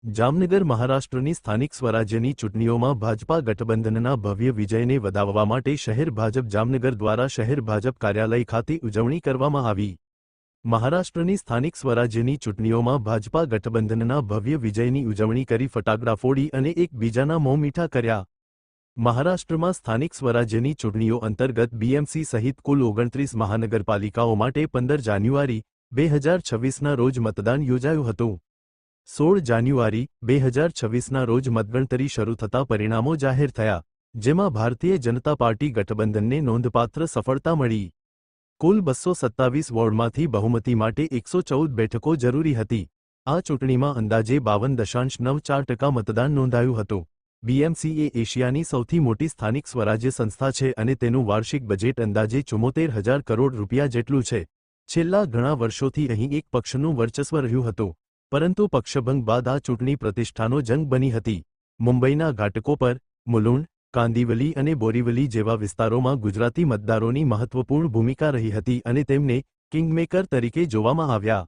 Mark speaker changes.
Speaker 1: જામનગર મહારાષ્ટ્રની સ્થાનિક સ્વરાજ્યની ચૂંટણીઓમાં ભાજપા ગઠબંધનના ભવ્ય વિજયને વધાવવા માટે શહેર ભાજપ જામનગર દ્વારા શહેર ભાજપ કાર્યાલય ખાતે ઉજવણી કરવામાં આવી। મહારાષ્ટ્રની સ્થાનિક સ્વરાજ્યની ચૂંટણીઓમાં ભાજપા ગઠબંધનના ભવ્ય વિજયની ઉજવણી કરી ફટાકડા ફોડી અને એકબીજાના મોં મીઠા કર્યા। મહારાષ્ટ્રમાં સ્થાનિક સ્વરાજ્યની ચૂંટણીઓ અંતર્ગત બીએમસી સહિત કુલ 29 મહાનગરપાલિકાઓ માટે 15 જાન્યુઆરી 2026ના રોજ મતદાન યોજાયું હતું। 16 જાન્યુઆરી 2026ના રોજ મતગણતરી શરૂ થતાં પરિણામો જાહેર થયા, જેમાં ભારતીય જનતા પાર્ટી ગઠબંધનને નોંધપાત્ર સફળતા મળી। કુલ 227 વોર્ડમાંથી બહુમતી માટે 114 બેઠકો જરૂરી હતી। આ ચૂંટણીમાં અંદાજે 52.94% મતદાન નોંધાયું હતું। બીએમસી એ એશિયાની સૌથી મોટી સ્થાનિક સ્વરાજ્ય સંસ્થા છે અને તેનું વાર્ષિક બજેટ અંદાજે 74,000 કરોડ રૂપિયા જેટલું છે। છેલ્લા ઘણા વર્ષોથી અહીં એક પક્ષનું વર્ચસ્વ રહ્યું હતું, પરંતુ પક્ષભંગ બાદ આ ચૂંટણી પ્રતિષ્ઠાનો જંગ બની હતી। મુંબઈના ઘાટકો પર, મુલુંડ, કાંદિવલી અને બોરીવલી જેવા વિસ્તારોમાં ગુજરાતી મતદારોની મહત્વપૂર્ણ ભૂમિકા રહી હતી અને તેમને કિંગમેકર તરીકે જોવામાં આવ્યા।